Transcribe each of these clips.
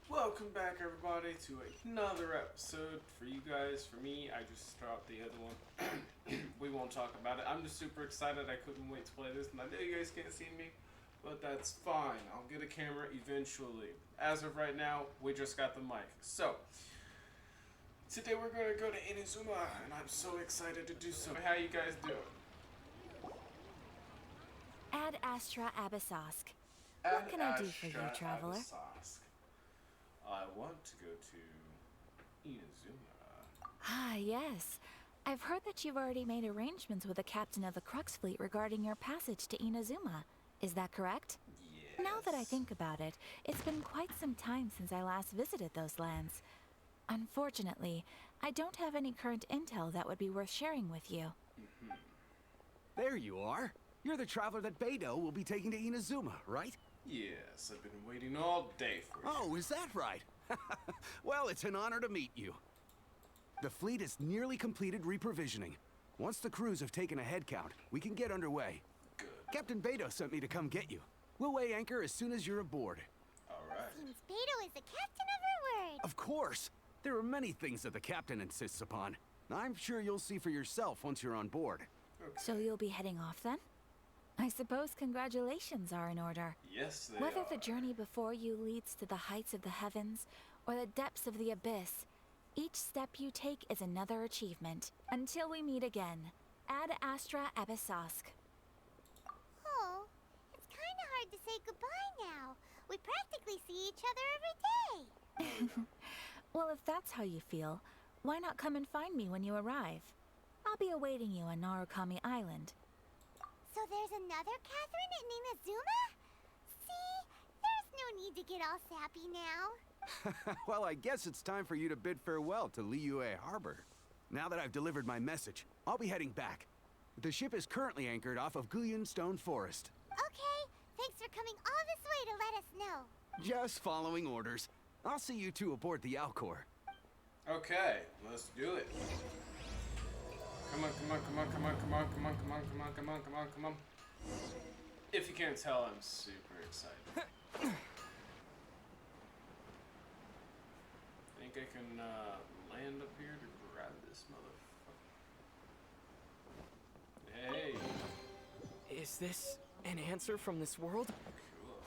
Welcome back, everybody, to another episode for you guys. For me, I just dropped the other one. We won't talk about it. I'm just super excited. I couldn't wait to play this, and I know you guys can't see me, but that's fine. I'll get a camera eventually. As of right now, we just got the mic. So, today we're going to go to Inozuma, and I'm so excited to do so. How you guys doing? Ad Astra Abyssosk. What can I do for you, traveler? Abyssosk. I want to go to Inozuma. Ah, yes. I've heard that you've already made arrangements with the captain of the Crux fleet regarding your passage to Inozuma. Is that correct? Yes. Now that I think about it, it's been quite some time since I last visited those lands. Unfortunately, I don't have any current intel that would be worth sharing with you. There you are. You're the traveler that Beidou will be taking to Inozuma, right? Yes, I've been waiting all day for you. Oh, is that right? Well, it's an honor to meet you. The fleet has nearly completed reprovisioning. Once the crews have taken a head count, we can get underway. Good. Captain Beidou sent me to come get you. We'll weigh anchor as soon as you're aboard. All right. Seems Beidou is the captain of her word. Of course. There are many things that the captain insists upon. I'm sure you'll see for yourself once you're on board. Okay. So you'll be heading off then? I suppose congratulations are in order. Yes, they Whether are. the journey before you leads to the heights of the heavens or the depths of the abyss, each step you take is another achievement. Until we meet again, Ad Astra Abyssosk. Oh, it's kind of hard to say goodbye now. We practically see each other every day. Well, if that's how you feel, why not come and find me when you arrive? I'll be awaiting you on Narukami Island. So there's another Catherine in Inozuma? See, there's no need to get all sappy now. Well, I guess it's time for you to bid farewell to Liyue Harbor. Now that I've delivered my message, I'll be heading back. The ship is currently anchored off of Guyun Stone Forest. Okay, thanks for coming all this way to let us know. Just following orders. I'll see you two aboard the Alcor. Okay, let's do it. Come on, come on, come on, come on, come on, come on, come on, come on, come on, come on, come on. If you can't tell, I'm super excited. Think I can land up here to grab this motherfucker. Hey. Is this an answer from this world? Cool.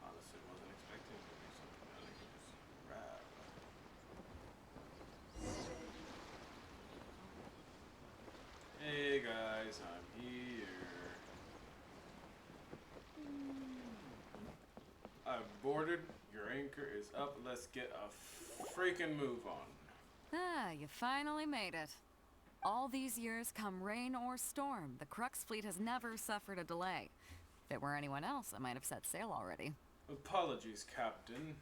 Honestly, wasn't expecting to do something that I could just grab. Hey guys, I'm here. I've boarded. Your anchor is up. Let's get a freaking move on. Ah, you finally made it. All these years, come rain or storm, the Crux fleet has never suffered a delay. If it were anyone else, I might have set sail already. Apologies, Captain.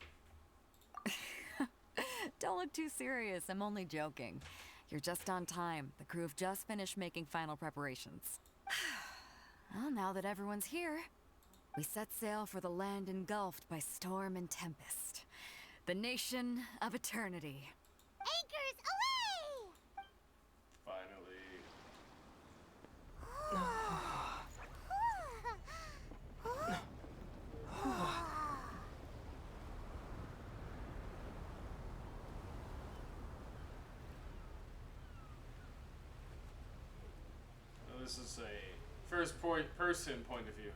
Don't look too serious, I'm only joking. You're just on time. The crew have just finished making final preparations. Well, now that everyone's here, we set sail for the land engulfed by storm and tempest. The nation of eternity. Anchors away! Finally. Now, this is a first-person point of view.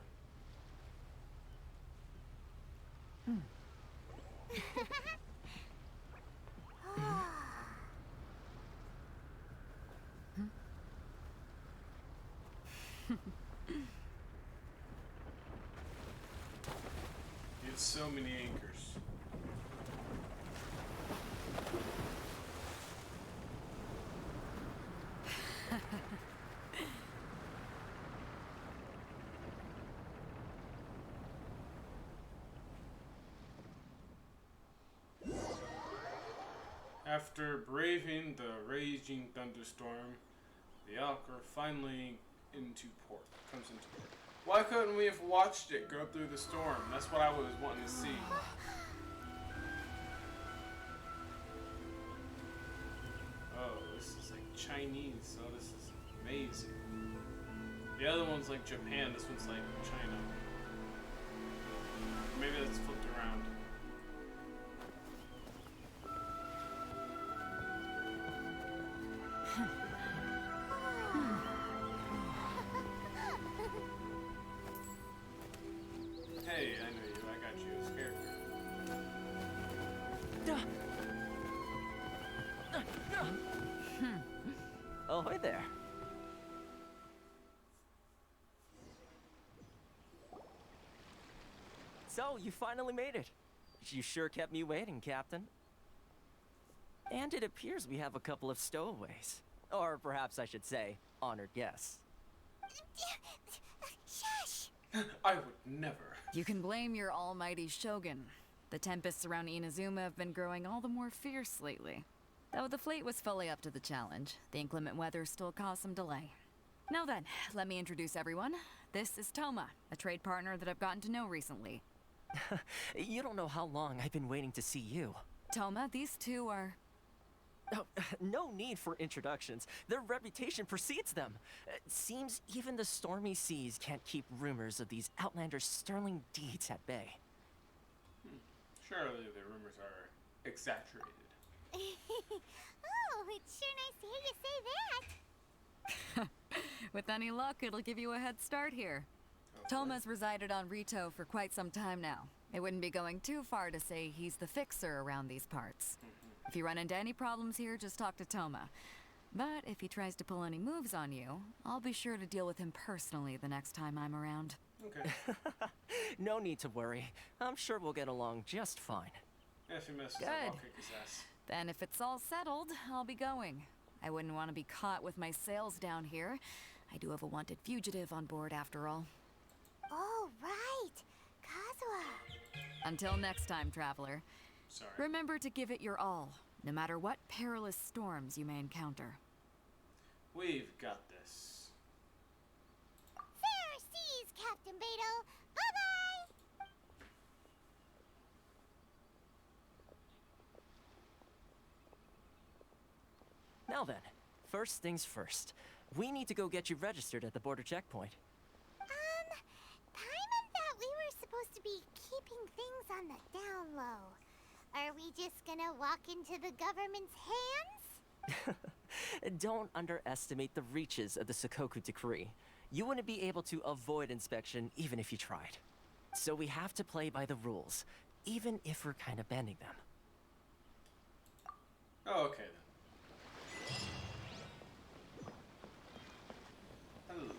You have so many anchors. After braving the raging thunderstorm, the Alcor finally comes into port. Why couldn't we have watched it go through the storm? That's what I was wanting to see. Chinese, so this is amazing. The other one's like Japan, this one's like China. Maybe that's flipped around. Hey, I know you. I got you as character. Ahoy there. So, you finally made it. You sure kept me waiting, Captain. And it appears we have a couple of stowaways. Or perhaps I should say, honored guests. Shush! I would never. You can blame your almighty shogun. The tempests around Inozuma have been growing all the more fierce lately. Though the fleet was fully up to the challenge, the inclement weather still caused some delay. Now then, let me introduce everyone. This is Toma, a trade partner that I've gotten to know recently. You don't know how long I've been waiting to see you. Toma, these two are... Oh, no need for introductions. Their reputation precedes them. It seems even the stormy seas can't keep rumors of these outlanders' sterling deeds at bay. Surely the rumors are exaggerated. Oh, it's sure nice to hear you say that. With any luck, it'll give you a head start here. Toma's resided on Rito for quite some time now. It wouldn't be going too far to say he's the fixer around these parts. If you run into any problems here, just talk to Toma. But if he tries to pull any moves on you, I'll be sure to deal with him personally the next time I'm around. Okay. No need to worry. I'm sure we'll get along just fine. Yeah, if he messes up, Good. I'll kick his ass. Then if it's all settled, I'll be going. I wouldn't want to be caught with my sails down here. I do have a wanted fugitive on board after all. Oh, right. Kazuha. Until next time, traveler. Sorry. Remember to give it your all, no matter what perilous storms you may encounter. We've got this. Fair seas, Captain Beetle. Bye-bye. Now then, first things first. We need to go get you registered at the border checkpoint. Paimon thought we were supposed to be keeping things on the down low. Are we just gonna walk into the government's hands? Don't underestimate the reaches of the Sakoku Decree. You wouldn't be able to avoid inspection even if you tried. So we have to play by the rules, even if we're kind of bending them. Oh, okay then. Hello.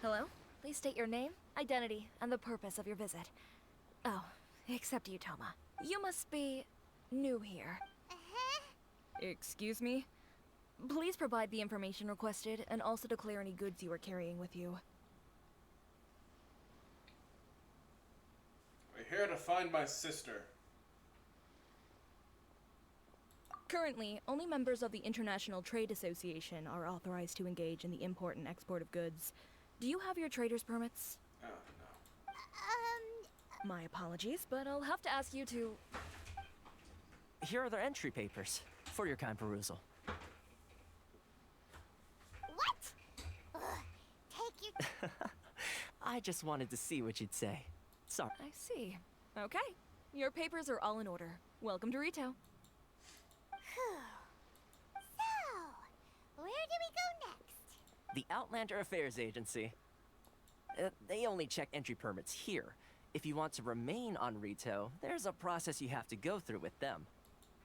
Hello? Please state your name, identity, and the purpose of your visit. Oh, except you, Toma. You must be new here. Uh-huh. Excuse me? Please provide the information requested and also declare any goods you are carrying with you. We're here to find my sister. Currently, only members of the International Trade Association are authorized to engage in the import and export of goods. Do you have your trader's permits? Oh, no. My apologies, but I'll have to ask you to... Here are their entry papers for your kind perusal. What? Ugh, take your... I just wanted to see what you'd say. Sorry. I see. Okay. Your papers are all in order. Welcome to Rito. So, where do we go next? The Outlander Affairs Agency. They only check entry permits here. If you want to remain on Rito, there's a process you have to go through with them.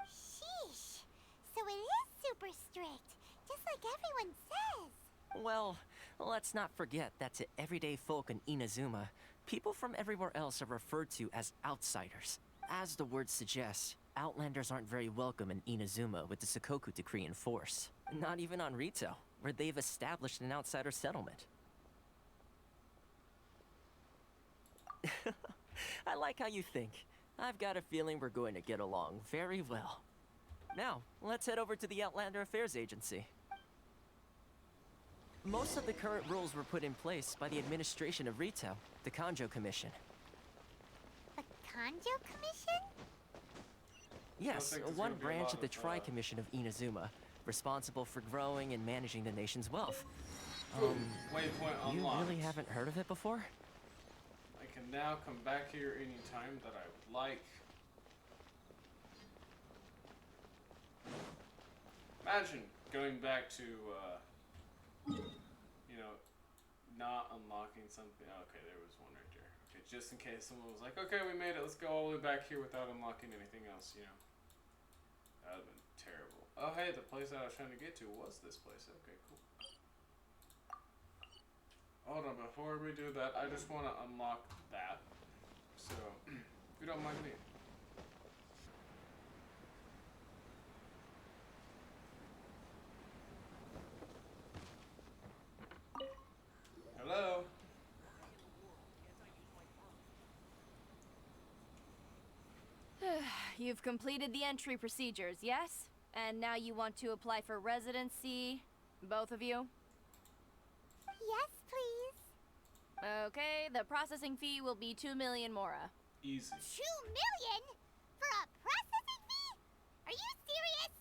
Sheesh. So it is super strict, just like everyone says. Well, let's not forget that to everyday folk in Inozuma, people from everywhere else are referred to as outsiders. As the word suggests, Outlanders aren't very welcome in Inozuma with the Sakoku Decree in force. Not even on Rito, where they've established an outsider settlement. I like how you think. I've got a feeling we're going to get along very well. Now, let's head over to the Outlander Affairs Agency. Most of the current rules were put in place by the administration of Rito, the Kanjo Commission. The Kanjo Commission? Yes, think there's one gonna be a branch lot of the of, Tri-Commission of Inozuma, responsible for growing and managing the nation's wealth. Waypoint You unlocked. really haven't heard of it before? I can now come back here anytime that I would like. Imagine going back to, you know, not unlocking something. Okay, there was one right there. Okay, just in case someone was like, okay, we made it, let's go all the way back here without unlocking anything else, you know. That would have been terrible. Oh, hey, the place that I was trying to get to was this place. Okay, cool. Hold on, before we do that, I just want to unlock that. So, if you don't mind me. Hello? You've completed the entry procedures, yes? And now you want to apply for residency? Both of you? Yes, please. Okay, the processing fee will be 2 million mora. Easy. 2 million? For a processing fee? Are you serious?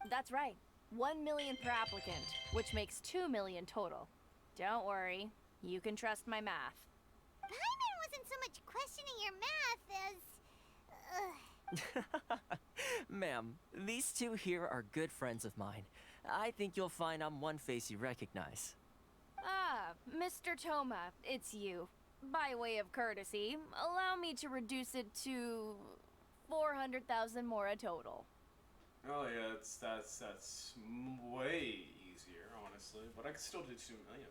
That's right. 1 million per applicant, which makes 2 million total. Don't worry, you can trust my math. Paimon wasn't so much questioning your math as... Ma'am, these two here are good friends of mine. I think you'll find I'm one face you recognize. Ah, Mr. Toma, it's you. By way of courtesy, allow me to reduce it to 400,000 mora total. Oh yeah, that's way easier, honestly. But I could still do 2 million.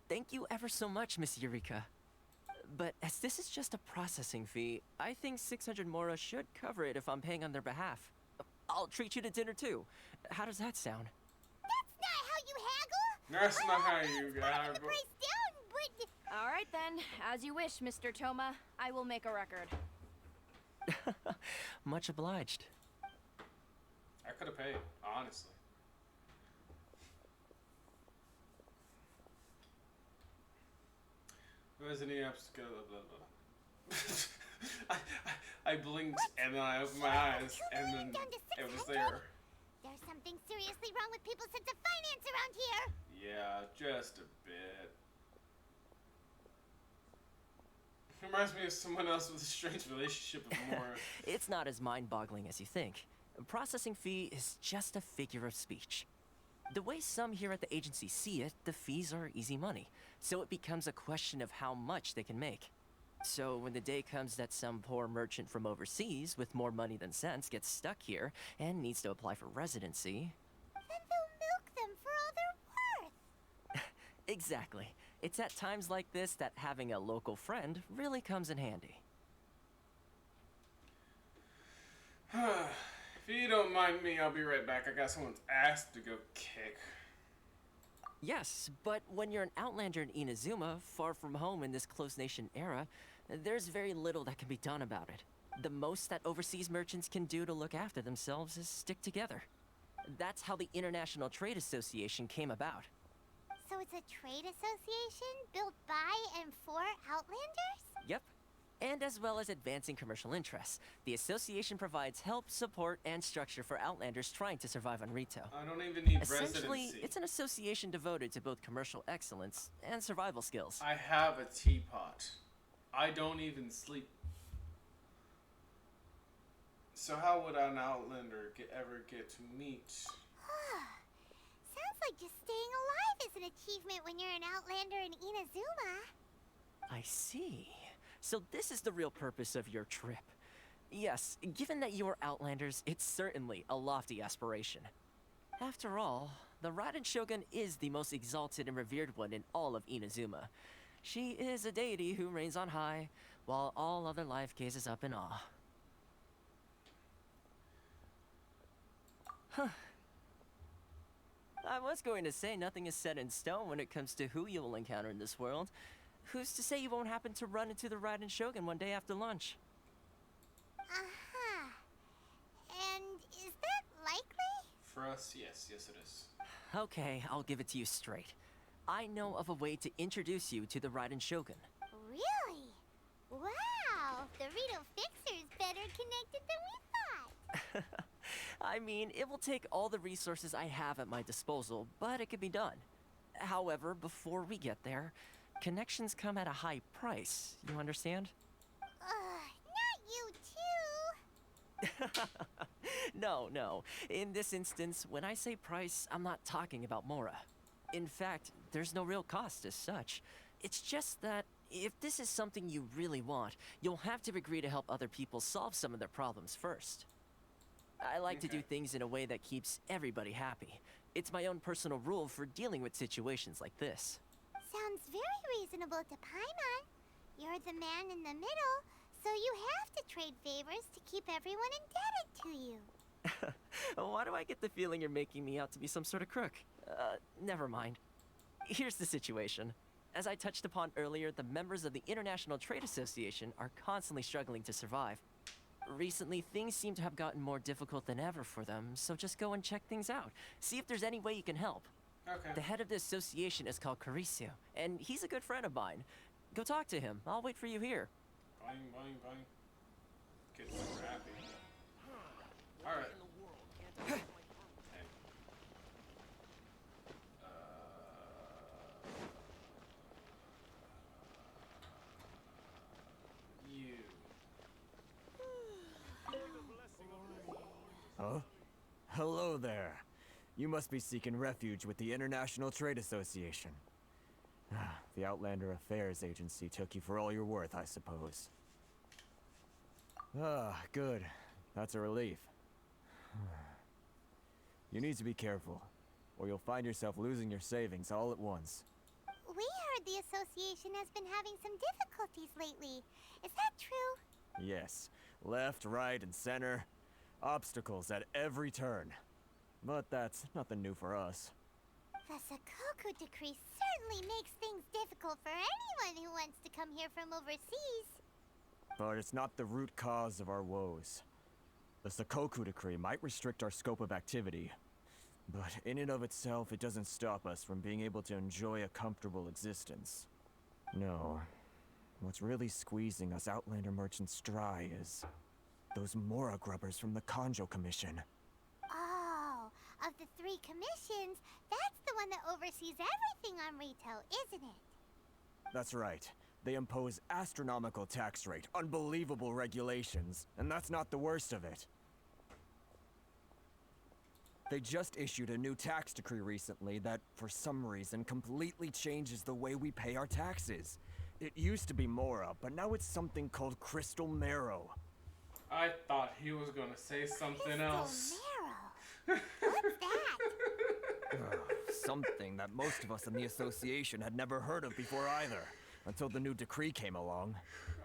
Thank you ever so much, Miss Eureka. But as this is just a processing fee, I think 600 mora should cover it if I'm paying on their behalf. I'll treat you to dinner too. How does that sound? That's not how you haggle! That's not how you Putting the haggle. price down, but... All right then, as you wish, Mr. Toma. I will make a record. Much obliged. I could have paid, honestly. Resident Evil blah, blah, blah. I blinked and then I opened my eyes and then it was there. There's something seriously wrong with people's sense of finance around here. Yeah, just a bit. Reminds me of someone else with a strange relationship with Mora. It's not as mind-boggling as you think. A processing fee is just a figure of speech. The way some here at the agency see it, the fees are easy money, so it becomes a question of how much they can make. So when the day comes that some poor merchant from overseas with more money than sense gets stuck here and needs to apply for residency... Then they'll milk them for all they're worth. Exactly. It's at times like this that having a local friend really comes in handy. If you don't mind me, I'll be right back. I got someone's ass to go kick. Yes, but when you're an outlander in Inozuma, far from home in this closed nation era, there's very little that can be done about it. The most that overseas merchants can do to look after themselves is stick together. That's how the International Trade Association came about. So it's a trade association built by and for Outlanders? Yep. And as well as advancing commercial interests, the association provides help, support, and structure for Outlanders trying to survive on retail. I don't even need Essentially, residency. it's an association devoted to both commercial excellence and survival skills. I have a teapot. I don't even sleep. So how would an Outlander ever get to meet? Sounds like just staying alive is an achievement when you're an Outlander in Inozuma. I see. So this is the real purpose of your trip. Yes, given that you are Outlanders, it's certainly a lofty aspiration. After all, the Raiden Shogun is the most exalted and revered one in all of Inozuma. She is a deity who reigns on high, while all other life gazes up in awe. Huh. I was going to say nothing is set in stone when it comes to who you will encounter in this world. Who's to say you won't happen to run into the Raiden Shogun one day after lunch? Uh-huh. And is that likely? For us, yes. Yes it is. Okay, I'll give it to you straight. I know of a way to introduce you to the Raiden Shogun. connected than we thought. I mean, it will take all the resources I have at my disposal, but it can be done. However, before we get there, connections come at a high price. You understand? Not you too. No. In this instance, when I say price, I'm not talking about Mora. In fact, there's no real cost as such. It's just that if this is something you really want, you'll have to agree to help other people solve some of their problems first. I like to do things in a way that keeps everybody happy. It's my own personal rule for dealing with situations like this. Sounds very reasonable to Paimon. You're the man in the middle, so you have to trade favors to keep everyone indebted to you. Why do I get the feeling you're making me out to be some sort of crook? Never mind. Here's the situation. As I touched upon earlier, the members of the International Trade Association are constantly struggling to survive. Recently, things seem to have gotten more difficult than ever for them, so just go and check things out. See if there's any way you can help. Okay. The head of the association is called Carisio, and he's a good friend of mine. Go talk to him. I'll wait for you here. Boing, boing, boing. Kids super happy. Alright. Hey. You. Huh? Hello there. You must be seeking refuge with the International Trade Association. The Outlander Affairs Agency took you for all you're worth, I suppose. Good. That's a relief. You need to be careful, or you'll find yourself losing your savings all at once. We heard the association has been having some difficulties lately. Is that true? Yes. Left, right, and center. Obstacles at every turn. But that's nothing new for us. The Sakoku decree certainly makes things difficult for anyone who wants to come here from overseas. But it's not the root cause of our woes. The Sakoku decree might restrict our scope of activity, but in and of itself, it doesn't stop us from being able to enjoy a comfortable existence. No. What's really squeezing us Outlander merchants dry is those Mora grubbers from the Kanjo Commission. Oh, of the 3 commissions, that's the one that oversees everything on retail, isn't it? That's right. They impose astronomical tax rate, unbelievable regulations, and that's not the worst of it. They just issued a new tax decree recently that, for some reason, completely changes the way we pay our taxes. It used to be Mora, but now it's something called Crystal Marrow. I thought he was gonna say something else. Marrow. What's that? Something that most of us in the association had never heard of before either, until the new decree came along.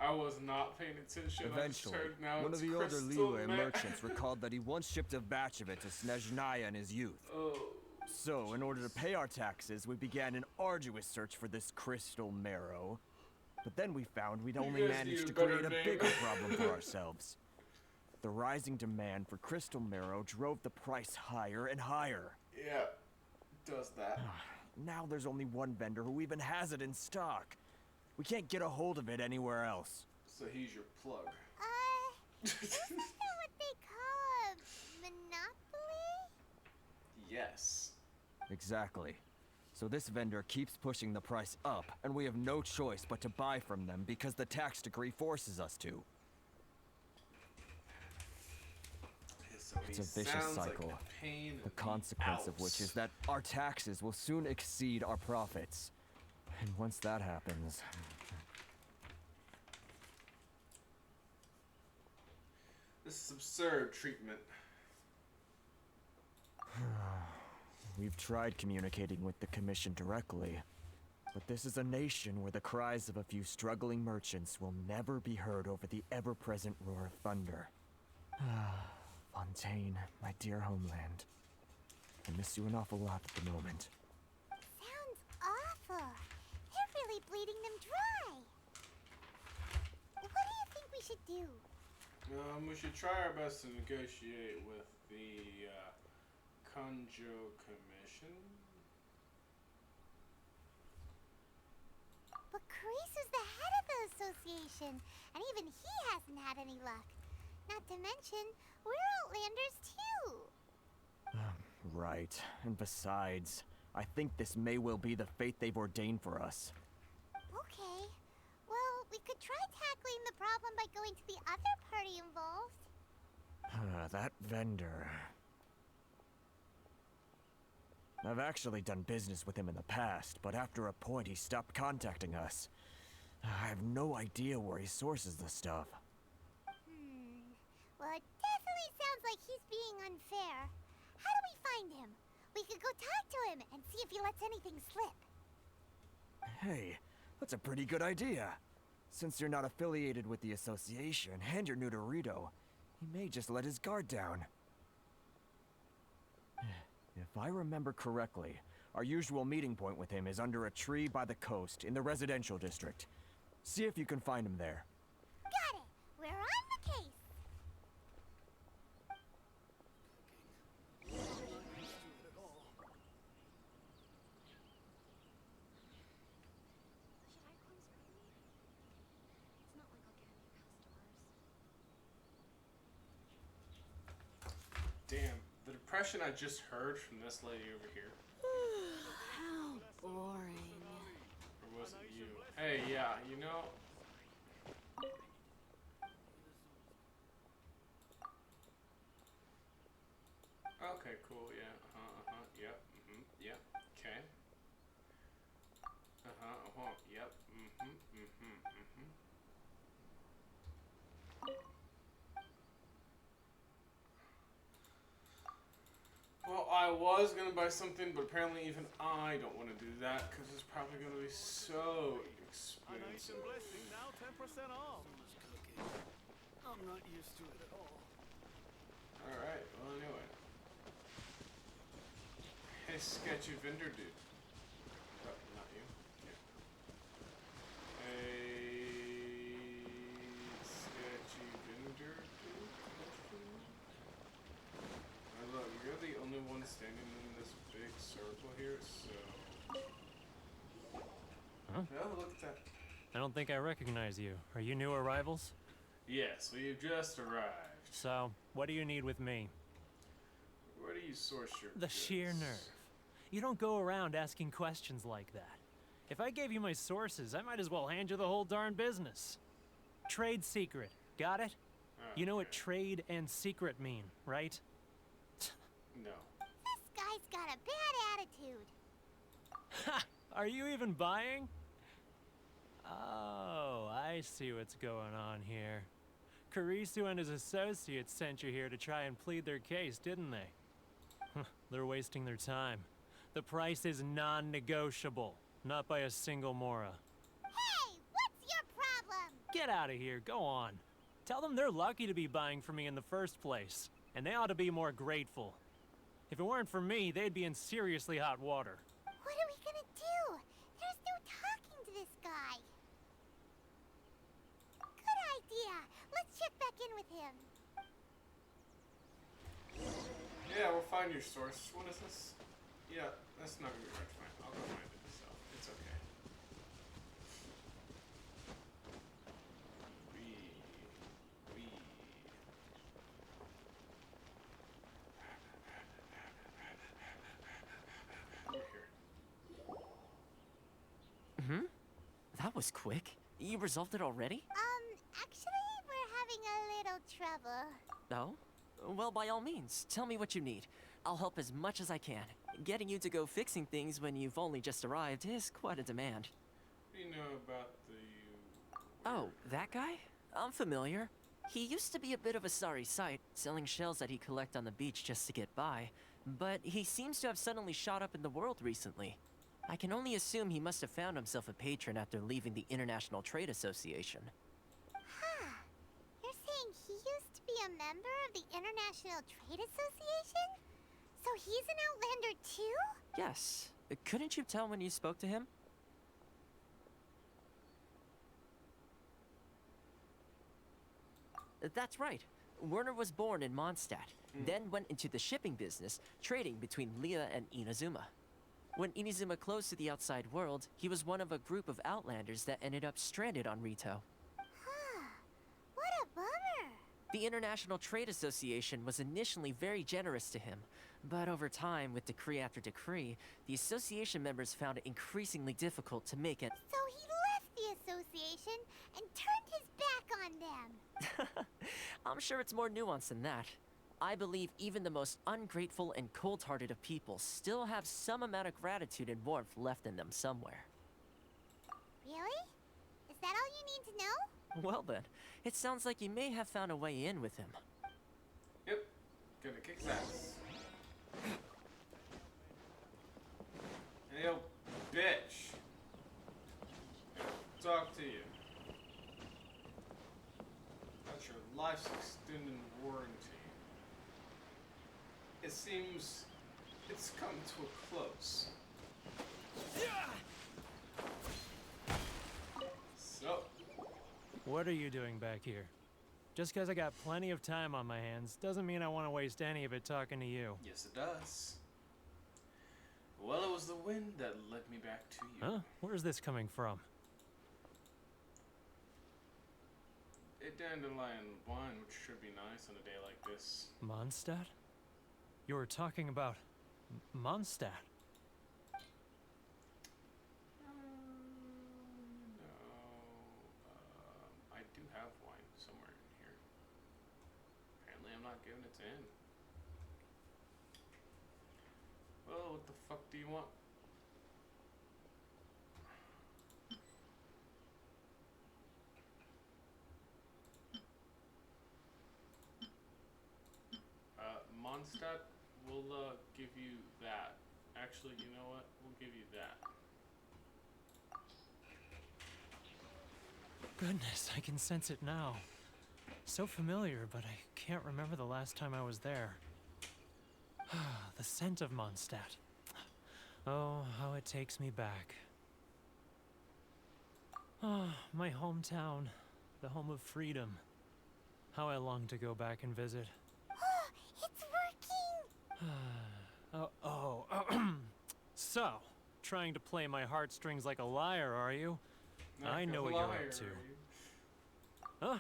I was not paying attention. Eventually, I just heard now one it's of the older Crystal Liyue merchants recalled that he once shipped a batch of it to Snezhnaya in his youth. Oh. So, in order to pay our taxes, we began an arduous search for this Crystal Marrow. But then we found we'd only guys managed need to a better create a name. bigger problem for ourselves. The rising demand for Crystal Marrow drove the price higher and higher. Yeah, does that. Now there's only one vendor who even has it in stock. We can't get a hold of it anywhere else. So he's your plug. Isn't that what they call a monopoly? Yes. Exactly. So this vendor keeps pushing the price up, and we have no choice but to buy from them because the tax decree forces us to. So It's a vicious cycle. Like a pain in The consequence of which is that our taxes will soon exceed our profits. And once that happens... This is absurd treatment. We've tried communicating with the Commission directly, but this is a nation where the cries of a few struggling merchants will never be heard over the ever-present roar of thunder. Fontaine, my dear homeland. I miss you an awful lot at the moment. Sounds awful. They're really bleeding them dry. What do you think we should do? We should try our best to negotiate with the Kanjo Commission. But Carisu's the head of the association, and even he hasn't had any luck. Not to mention, we're Outlanders too. Right. And besides, I think this may well be the fate they've ordained for us. Okay. Well, we could try tackling the problem by going to the other party involved. That vendor. I've actually done business with him in the past, but after a point he stopped contacting us. I have no idea where he sources the stuff. Well, it definitely sounds like he's being unfair. How do we find him? We could go talk to him and see if he lets anything slip. Hey, that's a pretty good idea. Since you're not affiliated with the association and you're new to Rito, he may just let his guard down. If I remember correctly, our usual meeting point with him is under a tree by the coast in the residential district. See if you can find him there. Got it! We're on the case! Damn, the depression I just heard from this lady over here. How boring. Or was it you? Hey, yeah, you know. Okay, cool, yeah, yep, yep, okay. Yep, Well, I was gonna buy something, but apparently even I don't want to do that because it's probably gonna be so expensive. Now 10% off. I'm not used to it at all. Alright, well anyway. Hey, sketchy vendor dude. Oh, not you. Yeah. Hey, sketchy vendor dude? Look, you're the only one standing in this big circle here, so... Huh? Oh, look at that. I don't think I recognize you. Are you new arrivals? Yes, we've just arrived. So, what do you need with me? Where do you source your The goods? sheer nerve. You don't go around asking questions like that. If I gave you my sources, I might as well hand you the whole darn business. Trade secret. Got it? You know what trade and secret mean, right? No. This guy's got a bad attitude. Ha! Are you even buying? Oh, I see what's going on here. Karisu and his associates sent you here to try and plead their case, didn't they? They're wasting their time. The price is non-negotiable, not by a single Mora. Hey, what's your problem? Get out of here, go on. Tell them they're lucky to be buying from me in the first place, and they ought to be more grateful. If it weren't for me, they'd be in seriously hot water. What are we gonna do? There's no talking to this guy. Good idea. Let's check back in with him. Yeah, we'll find your source. What is this? Yeah, that's not gonna be hard to find. I'll go find it myself. It's okay. That was quick. You resolved it already? Actually, we're having a little trouble. Oh? Well, by all means, tell me what you need. I'll help as much as I can. Getting you to go fixing things when you've only just arrived is quite a demand. What do you know about the... Oh, that guy? I'm familiar. He used to be a bit of a sorry sight, selling shells that he'd collect on the beach just to get by. But he seems to have suddenly shot up in the world recently. I can only assume he must have found himself a patron after leaving the International Trade Association. Huh. You're saying he used to be a member of the International Trade Association? So he's an Outlander too? Yes. Couldn't you tell when you spoke to him? That's right. Werner was born in Mondstadt, then went into the shipping business, trading between Leah and Inozuma. When Inozuma closed to the outside world, he was one of a group of Outlanders that ended up stranded on Rito. Huh. What a bummer. The International Trade Association was initially very generous to him, but over time, with decree after decree, the association members found it increasingly difficult to make it. So he left the association and turned his back on them. I'm sure it's more nuanced than that. I believe even the most ungrateful and cold-hearted of people still have some amount of gratitude and warmth left in them somewhere. Really? Is that all you need to know? Well then, it sounds like you may have found a way in with him. Yep. Gonna kick his ass. Hey, yo, bitch. Talk to you. Got your life's extended warranty. It seems it's come to a close. So, What are you doing back here? Just because I got plenty of time on my hands doesn't mean I want to waste any of it talking to you. yes it does. Well, it was the wind that led me back to you. Huh? Where's this coming from? A dandelion wine, which should be nice on a day like this. Mondstadt? You were talking about Mondstadt. No. I do have wine somewhere in here. Apparently I'm not giving it to him. Well, what the fuck do you want? Mondstadt, we'll give you that. Actually, you know what? We'll give you that. Goodness, I can sense it now. So familiar, but I can't remember the last time I was there. The scent of Mondstadt. Oh, how it takes me back. Oh, my hometown, the home of freedom. How I long to go back and visit. It's working! So, trying to play my heartstrings like a liar, are you? I know what you're up to. Huh?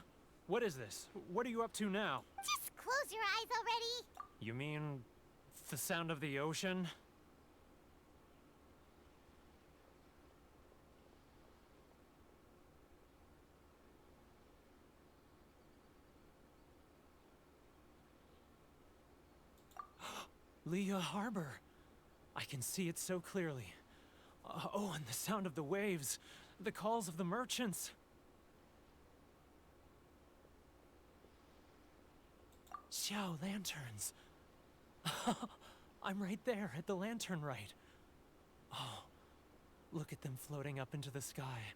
What is this? What are you up to now? Just close your eyes already! You mean the sound of the ocean? Leah Harbor. I can see it so clearly. Oh, and the sound of the waves. The calls of the merchants. Xiao lanterns. I'm right there at the lantern right. Oh, look at them floating up into the sky.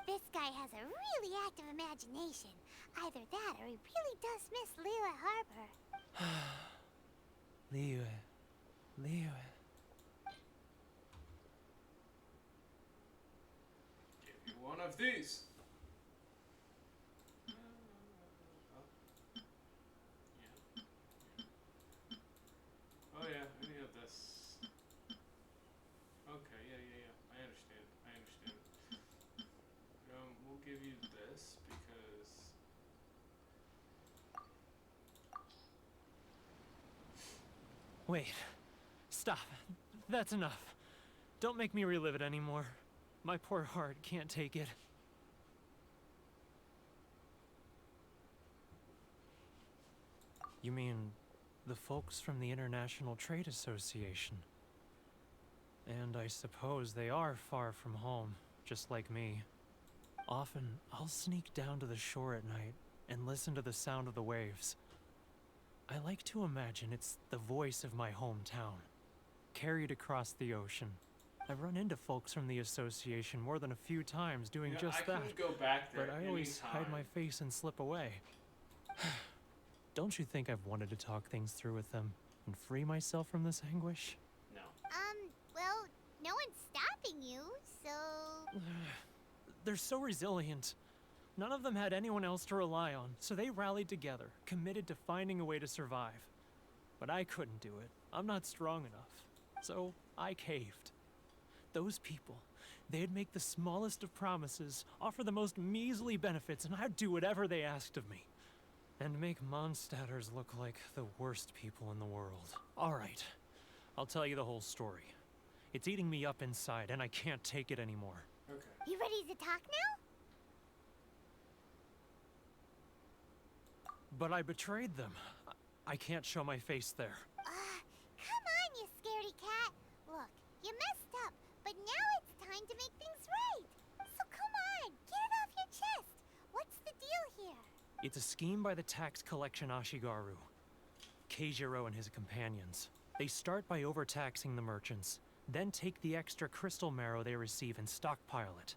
This guy has a really active imagination. Either that or he really does miss Liyue Harbor. Liyue. Give you one of these. Oh yeah, any of this. Okay, yeah. I understand. We'll give you this because Wait. Stop. That's enough. Don't make me relive it anymore. My poor heart can't take it. You mean the folks from the International Trade Association? And I suppose they are far from home, just like me. Often, I'll sneak down to the shore at night and listen to the sound of the waves. I like to imagine it's the voice of my hometown, carried across the ocean. I've run into folks from the association more than a few times doing just that. I can go back there But I always hide my face and slip away. Don't you think I've wanted to talk things through with them and free myself from this anguish? No. Well, no one's stopping you, so... They're so resilient. None of them had anyone else to rely on, so they rallied together, committed to finding a way to survive. But I couldn't do it. I'm not strong enough. So I caved. Those people, they'd make the smallest of promises, offer the most measly benefits, and I'd do whatever they asked of me. And make Mondstadters look like the worst people in the world. Alright, I'll tell you the whole story. It's eating me up inside, and I can't take it anymore. Okay. You ready to talk now? But I betrayed them. I can't show my face there. Come on, you scaredy cat. Look, you messed up, but now it's time to make things right. So come on, get it off your chest. What's the deal here? It's a scheme by the tax collection Ashigaru. Keijiro and his companions. They start by overtaxing the merchants, then take the extra crystal marrow they receive and stockpile it.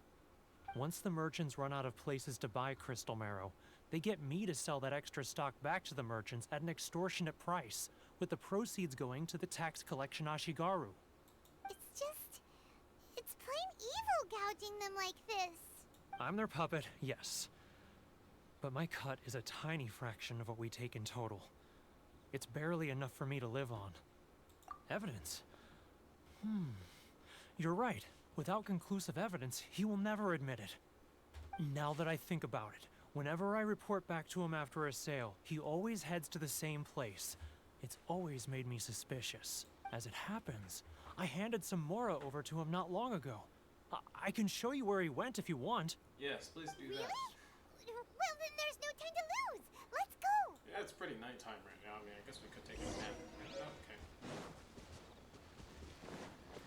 Once the merchants run out of places to buy crystal marrow, they get me to sell that extra stock back to the merchants at an extortionate price, with the proceeds going to the tax collection Ashigaru. It's plain evil gouging them like this. I'm their puppet, yes. But my cut is a tiny fraction of what we take in total. It's barely enough for me to live on. Evidence? You're right. Without conclusive evidence, he will never admit it. Now that I think about it, whenever I report back to him after a sale, he always heads to the same place. It's always made me suspicious. As it happens, I handed some Mora over to him not long ago. I can show you where he went if you want. Yes, please do that. Really? Well, then there's no time to lose. Let's go. Yeah, it's pretty nighttime right now. I mean, I guess we could take a nap. Oh, okay.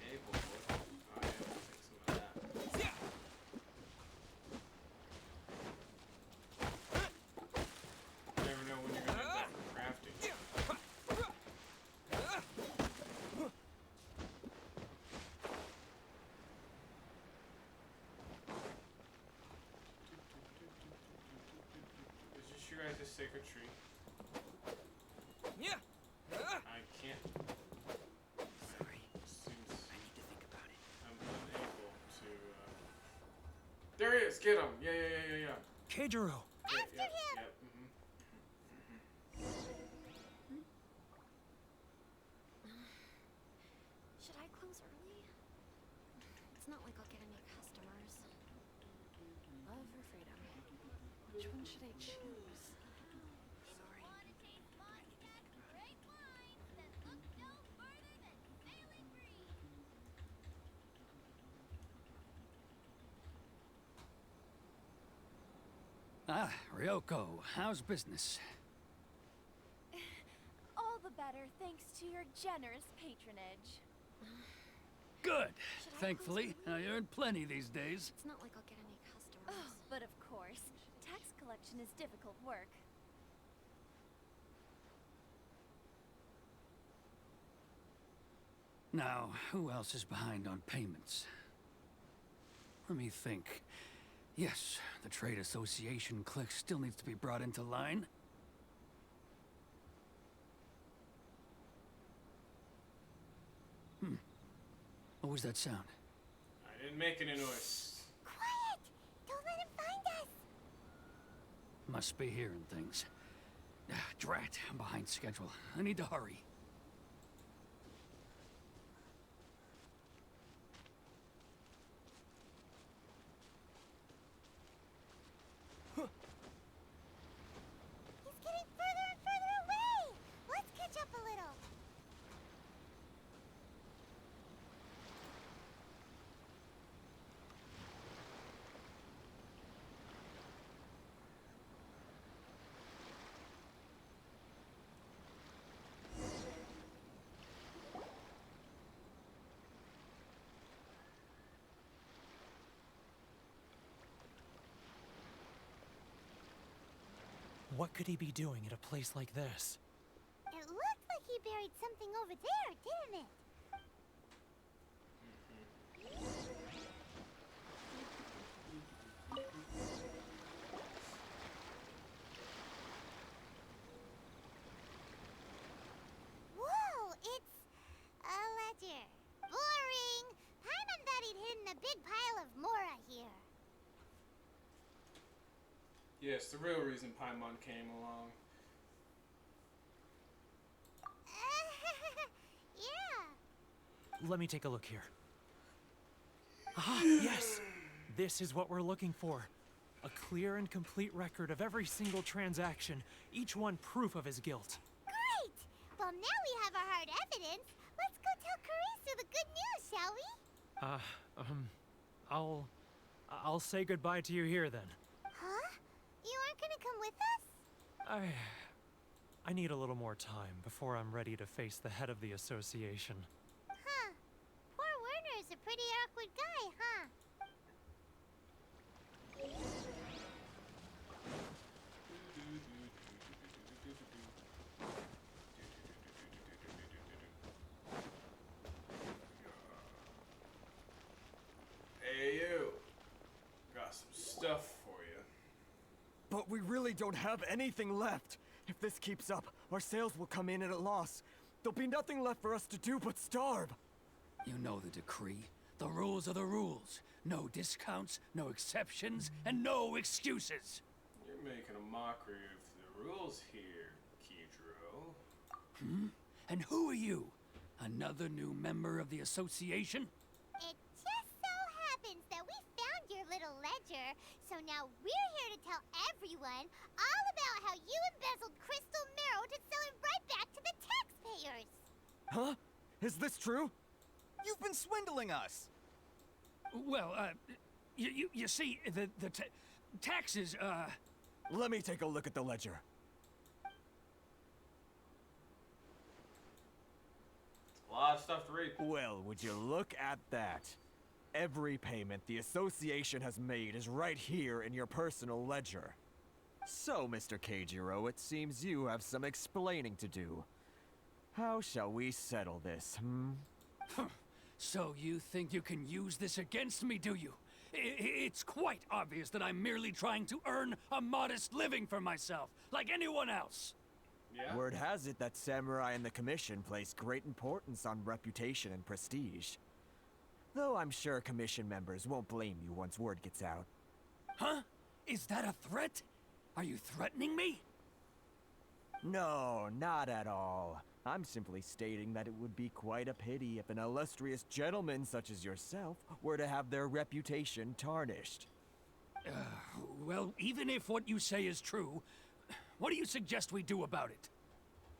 Hey, boy. Oh, yeah, we'll take some of that. You never know when you're gonna need that for crafting. Is this your guys' sacred tree? Yeah. I can't. Sorry. Seems I need to think about it. I'm unable to. There he is. Get him. Yeah. Keijiro! After him. Yep. Should I close early? It's not like I'll get any customers. Love or freedom? Which one should I choose? Sorry. Ah, Ryoko, how's business? All the better thanks to your generous patronage. Good. Should I Thankfully, close I earn plenty these days. It's not like I'll get any customers. Oh, but of course, tax collection is difficult work. Now, who else is behind on payments? Let me think. Yes, the Trade Association clique still needs to be brought into line. What was that sound? I didn't make any noise. Quiet. Don't let him find us. Must be hearing things. Drat, I'm behind schedule. I need to hurry. He's getting further and further away. Let's catch up a little. What could he be doing at a place like this? It looked like he buried something over there, didn't it? Whoa, it's a ledger. Boring. Paimon thought he'd hidden a big pile of Mora here. Yes, the real reason Paimon came along. Yeah. Let me take a look here. Ah, yes! This is what we're looking for. A clear and complete record of every single transaction, each one proof of his guilt. Great! Well, now we have our hard evidence. Let's go tell Karisu the good news, shall we? I'll say goodbye to you here then. Huh? You aren't gonna come with us? I need a little more time before I'm ready to face the head of the association. Huh. Poor Werner's a pretty awkward guy, huh? Hey, you. Got some stuff for you. But we really don't have anything left. If this keeps up, our sales will come in at a loss. There'll be nothing left for us to do but starve. You know the decree. The rules are the rules. No discounts, no exceptions, and no excuses. You're making a mockery of the rules here, Kidro. Hmm? And who are you? Another new member of the association? It just so happens that we found your little ledger, so now we're here to tell everyone all about how you embezzled crystal marrow to sell it right back to the taxpayers. Huh? Is this true? You've been swindling us! Well, you see, the taxes, Let me take a look at the ledger. A lot of stuff to read. Well, would you look at that? Every payment the association has made is right here in your personal ledger. So, Mr. Keijiro, it seems you have some explaining to do. How shall we settle this, So you think you can use this against me, do you? It's quite obvious that I'm merely trying to earn a modest living for myself, like anyone else. Yeah. Word has it that samurai and the commission place great importance on reputation and prestige. Though I'm sure commission members won't blame you once word gets out. Huh? Is that a threat? Are you threatening me? No, not at all. I'm simply stating that it would be quite a pity if an illustrious gentleman such as yourself were to have their reputation tarnished. Well, even if what you say is true, what do you suggest we do about it?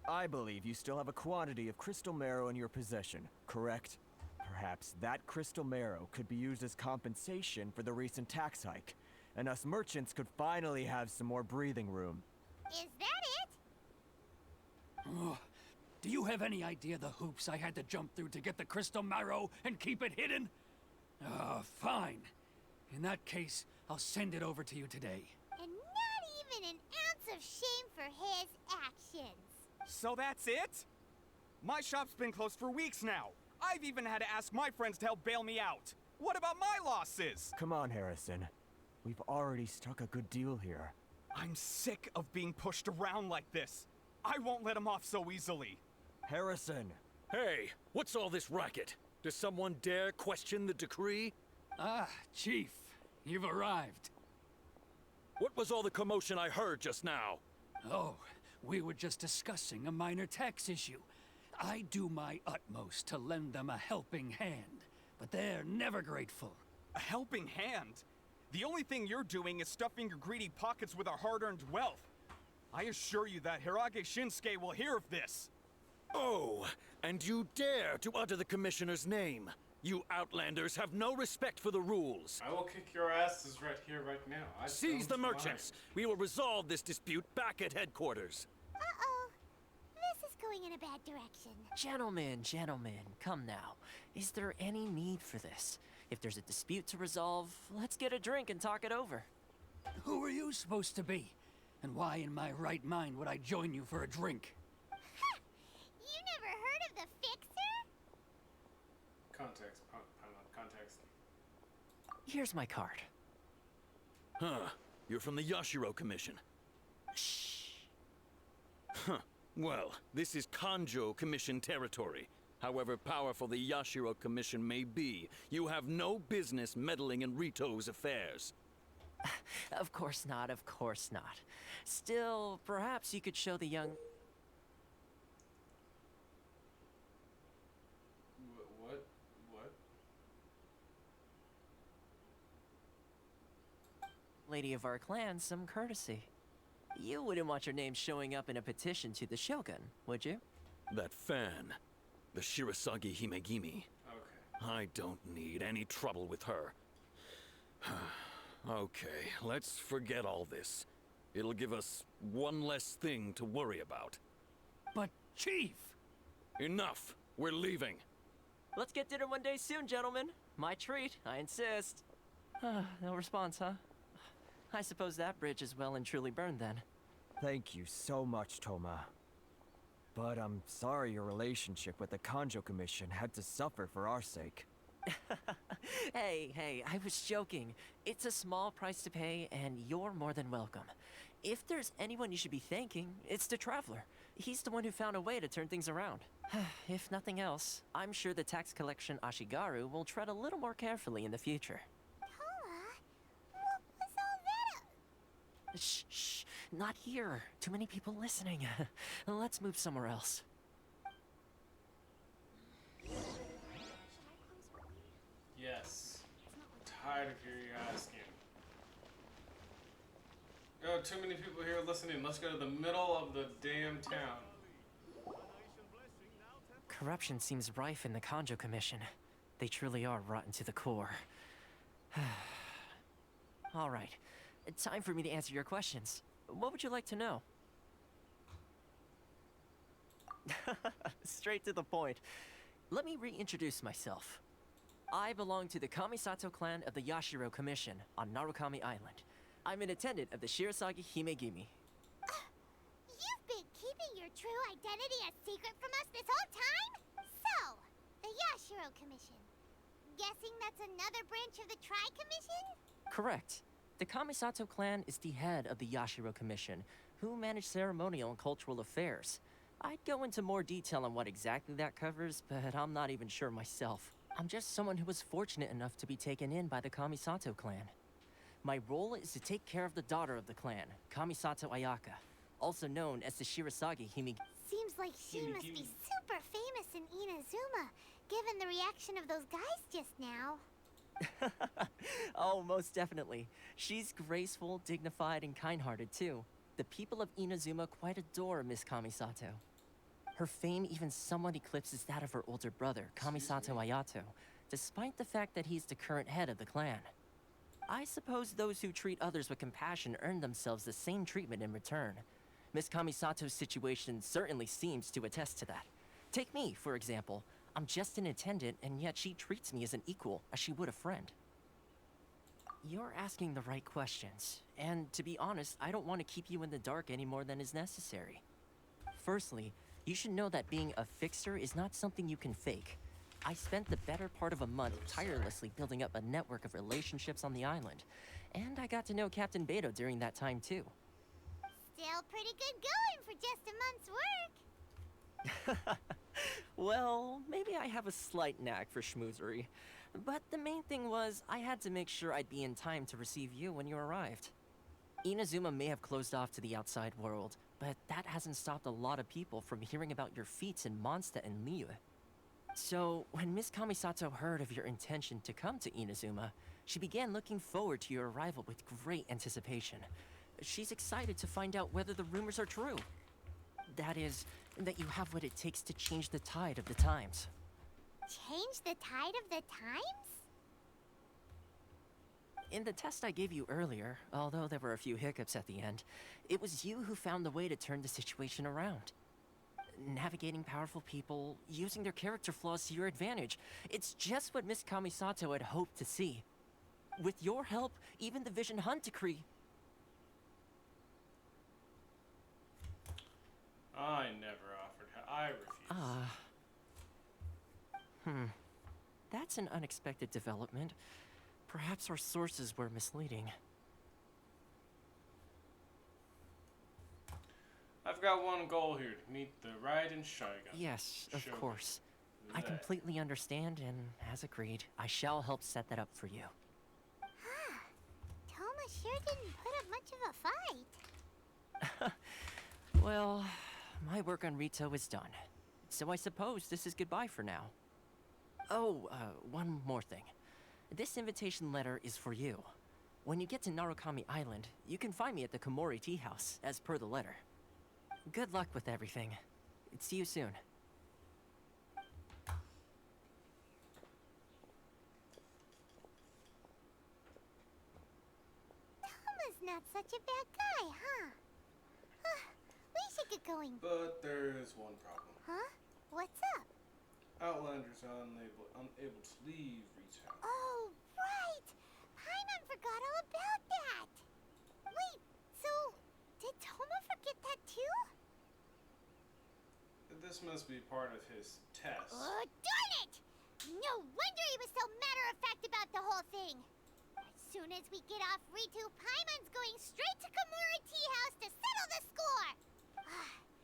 I believe you still have a quantity of crystal marrow in your possession, correct? Perhaps that crystal marrow could be used as compensation for the recent tax hike, and us merchants could finally have some more breathing room. Is that it? Oh, do you have any idea the hoops I had to jump through to get the crystal marrow and keep it hidden? Fine. In that case, I'll send it over to you today. And not even an ounce of shame for his actions. So that's it? My shop's been closed for weeks now. I've even had to ask my friends to help bail me out. What about my losses? Come on, Harrison. We've already struck a good deal here. I'm sick of being pushed around like this. I won't let him off so easily. Harrison! Hey, what's all this racket? Does someone dare question the decree? Ah, Chief, you've arrived. What was all the commotion I heard just now? Oh, we were just discussing a minor tax issue. I do my utmost to lend them a helping hand, but they're never grateful. A helping hand? The only thing you're doing is stuffing your greedy pockets with our hard-earned wealth. I assure you that Hirage Shinsuke will hear of this. Oh, and you dare to utter the Commissioner's name. You Outlanders have no respect for the rules. I will kick your asses right here, right now. Seize the merchants. We will resolve this dispute back at headquarters. Uh-oh. This is going in a bad direction. Gentlemen, come now. Is there any need for this? If there's a dispute to resolve, let's get a drink and talk it over. Who are you supposed to be? And why in my right mind would I join you for a drink? You never heard of the Fixer? Context. Context. Here's my card. Huh. You're from the Yashiro Commission. Shh. Huh. Well, this is Kanjo Commission territory. However powerful the Yashiro Commission may be, you have no business meddling in Rito's affairs. Of course not, of course not. Still, perhaps you could show the young... What? lady of our clan some courtesy. You wouldn't want your name showing up in a petition to the Shogun, would you? That fan, the Shirasagi Himegimi. Okay. I don't need any trouble with her. Okay, let's forget all this. It'll give us one less thing to worry about. But, Chief! Enough! We're leaving. Let's get dinner one day soon, gentlemen. My treat, I insist. No response, huh? I suppose that bridge is well and truly burned then. Thank you so much, Toma. But I'm sorry your relationship with the Kanjo Commission had to suffer for our sake. Hey, I was joking. It's a small price to pay, and you're more than welcome. If there's anyone you should be thanking, it's the Traveler. He's the one who found a way to turn things around. If nothing else, I'm sure the tax collection Ashigaru will tread a little more carefully in the future. Toma, what was all that? Shh, not here. Too many people listening. Let's move somewhere else. Yes. Tired of you asking. Oh, too many people here listening. Let's go to the middle of the damn town. Corruption seems rife in the Kanjo Commission. They truly are rotten to the core. All right. Time for me to answer your questions. What would you like to know? Straight to the point. Let me reintroduce myself. I belong to the Kamisato clan of the Yashiro Commission on Narukami Island. I'm an attendant of the Shirasagi Himegimi. You've been keeping your true identity a secret from us this whole time? So, the Yashiro Commission. Guessing that's another branch of the Tri-Commission? Correct. The Kamisato clan is the head of the Yashiro Commission, who manage ceremonial and cultural affairs. I'd go into more detail on what exactly that covers, but I'm not even sure myself. I'm just someone who was fortunate enough to be taken in by the Kamisato clan. My role is to take care of the daughter of the clan, Kamisato Ayaka, also known as the Shirasagi Himegimi. Seems like she must be super famous in Inozuma, given the reaction of those guys just now. Oh, most definitely. She's graceful, dignified, and kind-hearted too. The people of Inozuma quite adore Miss Kamisato. Her fame even somewhat eclipses that of her older brother, Kamisato Ayato, despite the fact that he's the current head of the clan. I suppose those who treat others with compassion earn themselves the same treatment in return. Miss Kamisato's situation certainly seems to attest to that. Take me, for example. I'm just an attendant, and yet she treats me as an equal, as she would a friend. You're asking the right questions, and to be honest, I don't want to keep you in the dark any more than is necessary. Firstly, you should know that being a fixer is not something you can fake. I spent the better part of a month tirelessly building up a network of relationships on the island, and I got to know Captain Beto during that time too. Still pretty good going for just a month's work. Well, maybe I have a slight knack for schmoozery, but the main thing was I had to make sure I'd be in time to receive you when you arrived. Inozuma may have closed off to the outside world, but that hasn't stopped a lot of people from hearing about your feats in Mondstadt and Liyue. So, when Miss Kamisato heard of your intention to come to Inozuma, she began looking forward to your arrival with great anticipation. She's excited to find out whether the rumors are true. That is, that you have what it takes to change the tide of the times. Change the tide of the times? In the test I gave you earlier, although there were a few hiccups at the end, it was you who found the way to turn the situation around. Navigating powerful people, using their character flaws to your advantage. It's just what Miss Kamisato had hoped to see. With your help, even the Vision Hunt decree... I never offered. I refuse. That's an unexpected development. Perhaps our sources were misleading. I've got one goal here, to meet the Raiden Shogun. Yes, of course. I completely understand, and as agreed, I shall help set that up for you. Toma sure didn't put up much of a fight. Well, my work on Rito is done. So I suppose this is goodbye for now. Oh, one more thing. This invitation letter is for you. When you get to Narukami Island, you can find me at the Komori Tea House, as per the letter. Good luck with everything. See you soon. Toma's not such a bad guy, huh? We should get going. But there is one problem. Huh? What's up? Outlanders are unable to leave retail. Oh, right! Paimon forgot all about that! Wait, so did Toma forget that too? This must be part of his test. Oh, darn it! No wonder he was so matter-of-fact about the whole thing! As soon as we get off Ritu, Paimon's going straight to Komori Tea House to settle the score!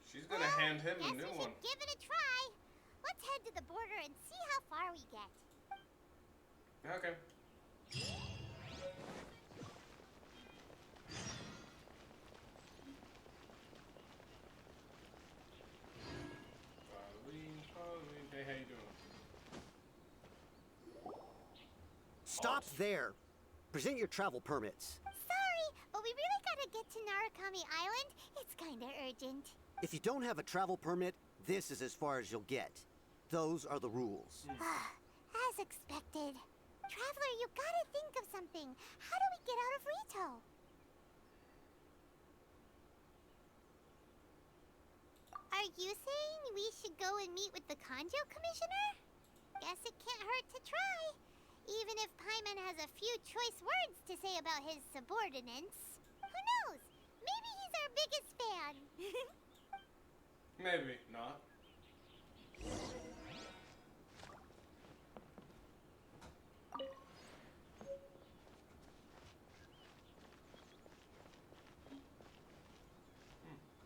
She's gonna hand him a new one. Give it a try. Let's head to the border and see how far we get. Okay. Pauline. Hey, how you doing? Stop there. Present your travel permits. Sorry, but we really gotta get to Narukami Island. It's kinda urgent. If you don't have a travel permit, this is as far as you'll get. Those are the rules. As expected. Traveler, you gotta think of something. How do we get out of Rito? Are you saying we should go and meet with the Kanjo Commissioner? Guess it can't hurt to try. Even if Paimon has a few choice words to say about his subordinates. Who knows? Maybe he's our biggest fan. Maybe not.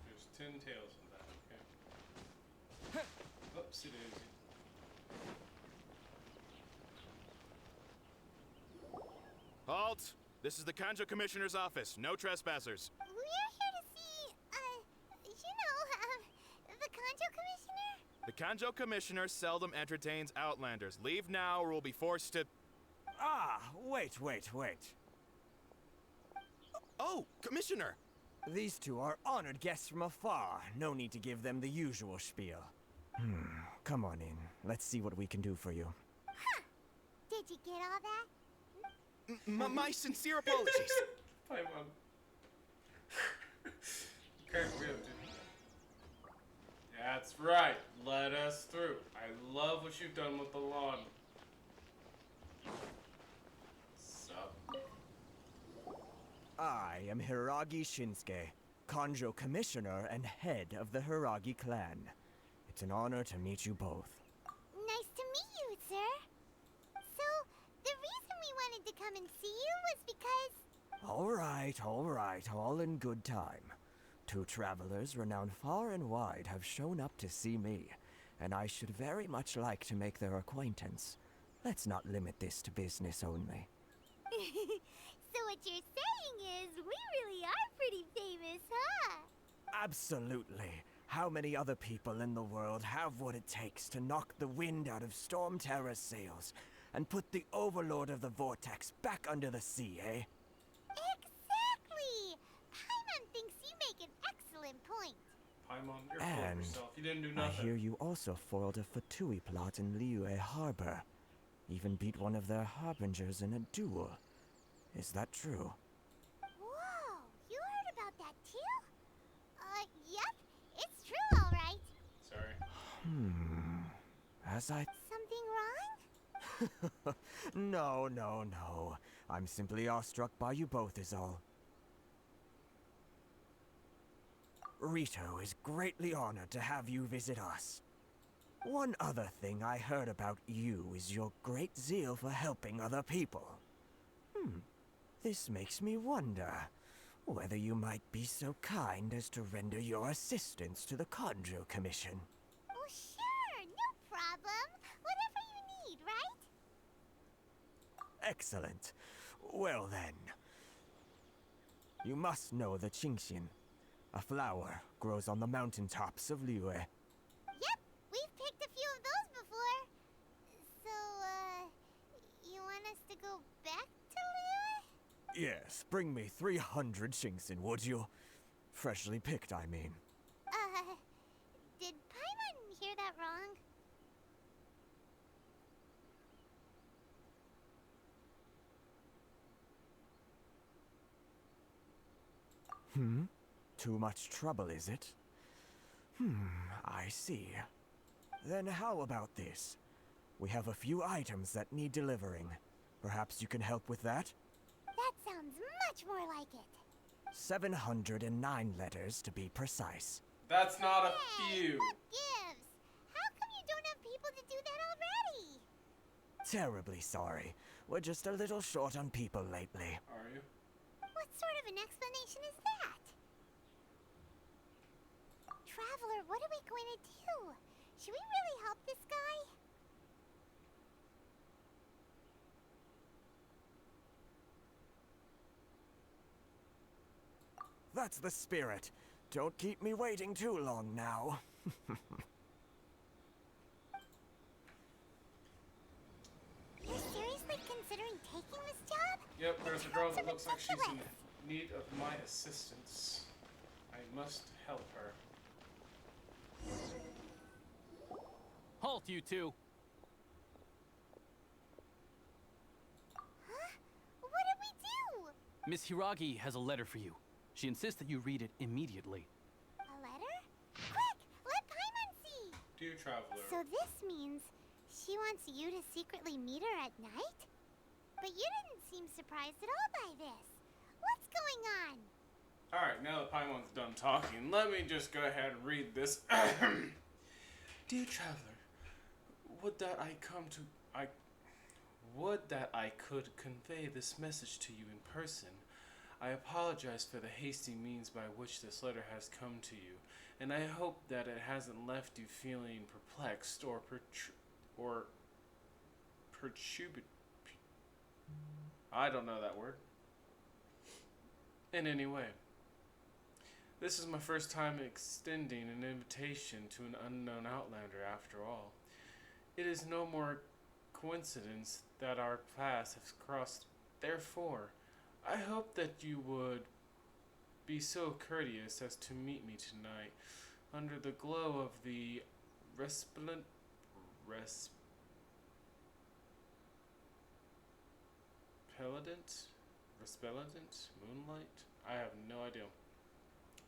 There's 10 tails in that, okay. Oopsie daisy. Halt! This is the Kanjo Commissioner's office. No trespassers. We're here to see, the Kanjo Commissioner? The Kanjo Commissioner seldom entertains Outlanders. Leave now or we'll be forced to... Ah, wait. Oh, Commissioner! These two are honored guests from afar. No need to give them the usual spiel. Come on in. Let's see what we can do for you. Huh. Did you get all that? My sincere apologies. Paimon. Crack me up, dude. That's right. Let us through. I love what you've done with the lawn. Sup? I am Hiragi Shinsuke, Kanjo Commissioner and head of the Hiragi clan. It's an honor to meet you both. Nice to meet you, sir. So, the reason we wanted to come and see you was because... All right, all in good time. Two travelers renowned far and wide have shown up to see me, and I should very much like to make their acquaintance. Let's not limit this to business only. So what you're saying is, we really are pretty famous, huh? Absolutely. How many other people in the world have what it takes to knock the wind out of Storm Terror's sails and put the Overlord of the Vortex back under the sea, eh? Exactly! Paimon thinks you make an excellent point. Paimon, you're full of And yourself. You didn't do I nothing. hear you also foiled a Fatui plot in Liyue Harbor. Even beat one of their harbingers in a duel. Is that true? Whoa, you heard about that too? Yep, it's true, all right. Sorry. As I... Something wrong? No. I'm simply awestruck by you both is all. Rito is greatly honored to have you visit us. One other thing I heard about you is your great zeal for helping other people. This makes me wonder whether you might be so kind as to render your assistance to the Kanjo Commission. Oh, sure, no problem. Whatever you need, right? Excellent. Well then. You must know the Qingshin. A flower grows on the mountaintops of Liyue. Yep, we've picked a few of those before. So, you want us to go back to Liyue? Yes, bring me 300 Shinxin, would you? Freshly picked, I mean. Did Paimon hear that wrong? Too much trouble, is it? I see. Then how about this? We have a few items that need delivering. Perhaps you can help with that? That sounds much more like it. 709 letters, to be precise. That's not a few. What gives? How come you don't have people to do that already? Terribly sorry. We're just a little short on people lately. Are you? What sort of an explanation is that? Traveler, what are we going to do? Should we really help this guy? That's the spirit. Don't keep me waiting too long now. You're seriously considering taking this job? Yep, there's a girl that looks like she's in need of my assistance. I must help her. Halt, you two! Huh? What did we do? Miss Hiragi has a letter for you. She insists that you read it immediately. A letter? Quick! Let Paimon see! Dear Traveler. So this means she wants you to secretly meet her at night? But you didn't seem surprised at all by this. What's going on? Alright, now that Paimon's done talking, let me just go ahead and read this. Dear Traveler, would that I could convey this message to you in person. I apologize for the hasty means by which this letter has come to you, and I hope that it hasn't left you feeling perplexed or perturbed. I don't know that word. In any way. This is my first time extending an invitation to an unknown outlander after all. It is no more coincidence that our paths have crossed. Therefore, I hope that you would be so courteous as to meet me tonight under the glow of the resplendent moonlight? I have no idea.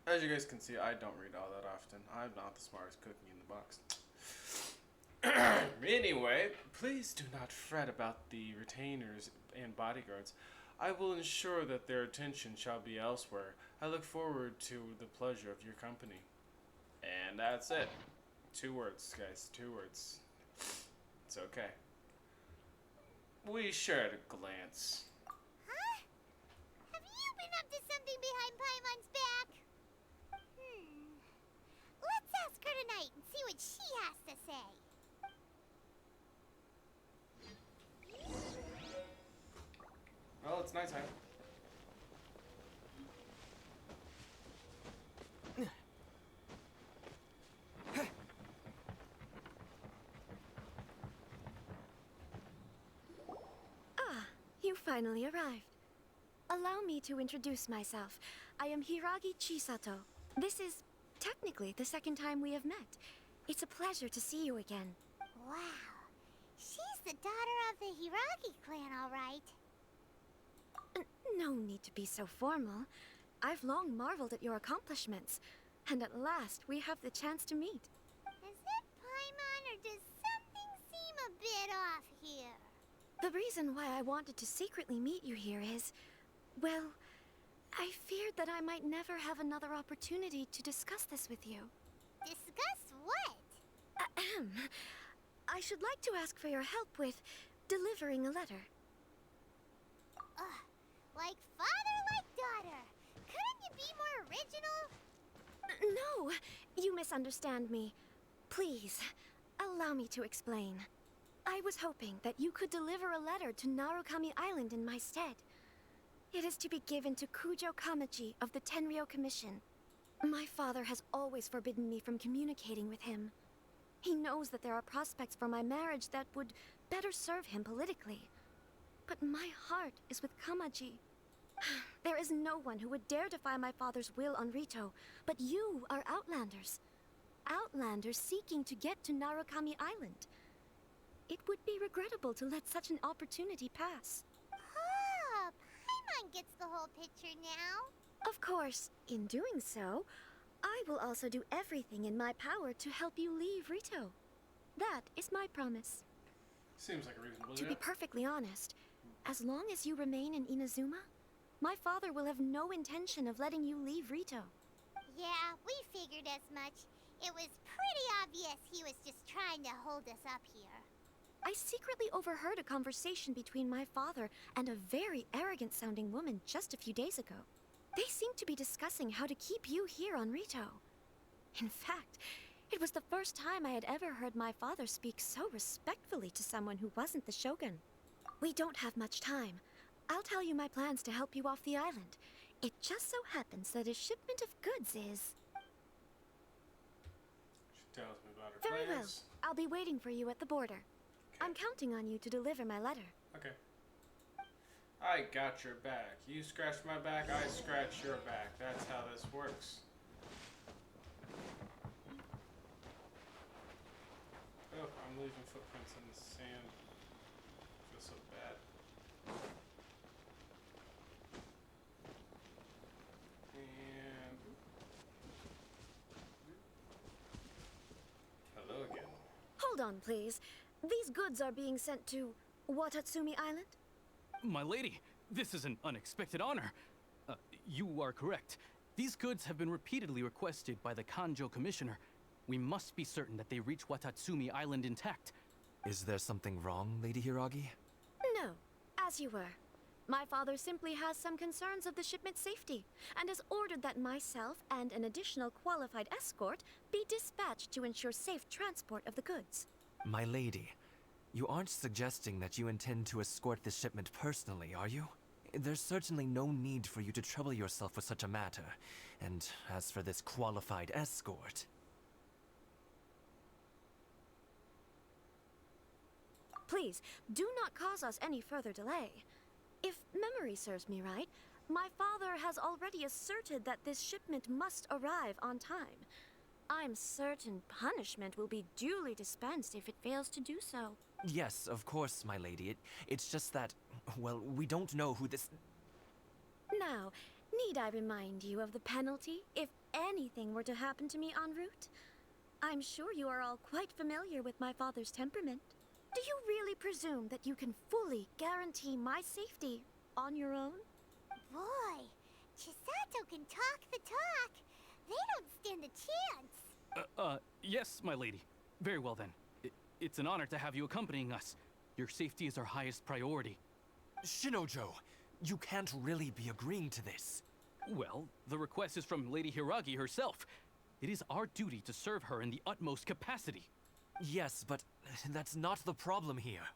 As you guys can see, I don't read all that often. I'm not the smartest cookie in the box. Anyway, please do not fret about the retainers and bodyguards. I will ensure that their attention shall be elsewhere. I look forward to the pleasure of your company. And that's it. 2 words, guys. 2 words. It's okay. We shared a glance. Huh? Have you been up to something behind Paimon's back? Let's ask her tonight and see what she has to say. Well, it's nighttime. You finally arrived. Allow me to introduce myself. I am Hiragi Chisato. This is technically the second time we have met. It's a pleasure to see you again. Wow. She's the daughter of the Hiragi clan, all right. No need to be so formal. I've long marveled at your accomplishments, and at last we have the chance to meet. Is it Paimon, or does something seem a bit off here? The reason why I wanted to secretly meet you here is, well, I feared that I might never have another opportunity to discuss this with you. Discuss what? Ahem. I should like to ask for your help with delivering a letter. Like father, like daughter. Couldn't you be more original? No, you misunderstand me. Please, allow me to explain. I was hoping that you could deliver a letter to Narukami Island in my stead. It is to be given to Kujo Kamaji of the Tenryou Commission. My father has always forbidden me from communicating with him. He knows that there are prospects for my marriage that would better serve him politically. But my heart is with Kamaji. There is no one who would dare defy my father's will on Rito, but you are Outlanders. Outlanders seeking to get to Narukami Island. It would be regrettable to let such an opportunity pass. Oh, Paimon gets the whole picture now. Of course, in doing so, I will also do everything in my power to help you leave Rito. That is my promise. Seems like a reasonable To be perfectly honest, as long as you remain in Inozuma, my father will have no intention of letting you leave Rito. Yeah, we figured as much. It was pretty obvious he was just trying to hold us up here. I secretly overheard a conversation between my father and a very arrogant-sounding woman just a few days ago. They seemed to be discussing how to keep you here on Rito. In fact, it was the first time I had ever heard my father speak so respectfully to someone who wasn't the Shogun. We don't have much time. I'll tell you my plans to help you off the island. It just so happens that a shipment of goods is... She tells me about her Very well. plans. I'll be waiting for you at the border. I'm counting on you to deliver my letter. Okay. I got your back. You scratch my back, I scratch your back. That's how this works. Oh, I'm leaving footprints in the sand. I feel so bad. And... hello again. Hold on, please. These goods are being sent to Watatsumi Island? My lady, this is an unexpected honor. You are correct. These goods have been repeatedly requested by the Kanjo Commissioner. We must be certain that they reach Watatsumi Island intact. Is there something wrong, Lady Hiragi? No, as you were. My father simply has some concerns of the shipment's safety, and has ordered that myself and an additional qualified escort be dispatched to ensure safe transport of the goods. My lady, you aren't suggesting that you intend to escort this shipment personally, are you? There's certainly no need for you to trouble yourself with such a matter. And as for this qualified escort... Please, do not cause us any further delay. If memory serves me right, my father has already asserted that this shipment must arrive on time. I'm certain punishment will be duly dispensed if it fails to do so. Yes, of course, my lady. It's just that, well, we don't know who this... Now, need I remind you of the penalty if anything were to happen to me en route? I'm sure you are all quite familiar with my father's temperament. Do you really presume that you can fully guarantee my safety on your own? Boy, Chisato can talk the talk. They don't stand a chance. Yes, my lady. Very well then. It's an honor to have you accompanying us. Your safety is our highest priority. Shinojo, you can't really be agreeing to this. Well, the request is from Lady Hiragi herself. It is our duty to serve her in the utmost capacity. Yes, but that's not the problem here.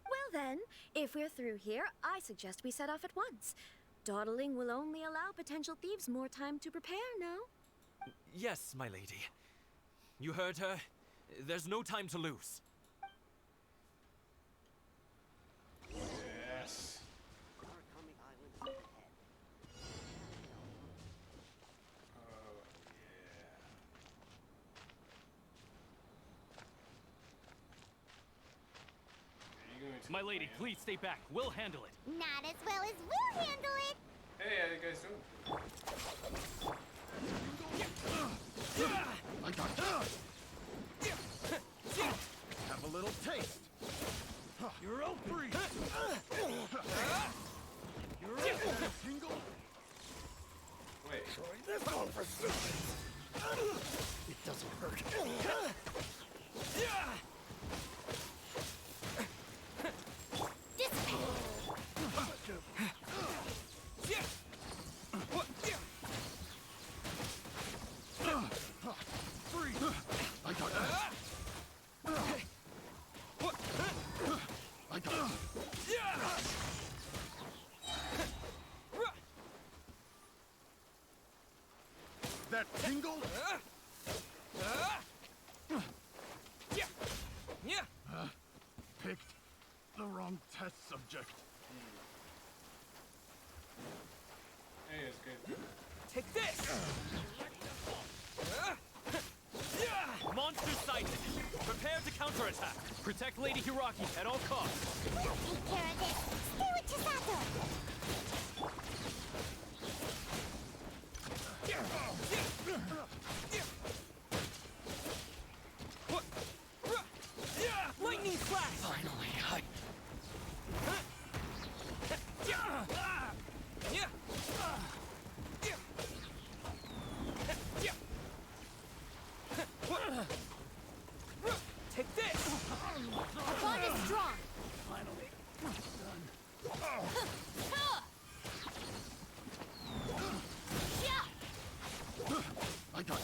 Well then, if we're through here, I suggest we set off at once. Dawdling will only allow potential thieves more time to prepare, no? Yes, my lady. You heard her. There's no time to lose. Yes. My lady, please stay back. We'll handle it. Not as well as we'll handle it. Hey, how you guys doing? I got have a little taste. You're all free. You're all tingle. Wait. Try this on for size. It doesn't hurt. That tingle? Picked the wrong test subject. Hey, it's good. Take this! Monster sighted! Prepare to counterattack! Protect Lady Hiraki at all costs! We'll take care of this. Stay with Chisato. Lightning flash! Finally, Take this! Our bond is strong. Finally. I got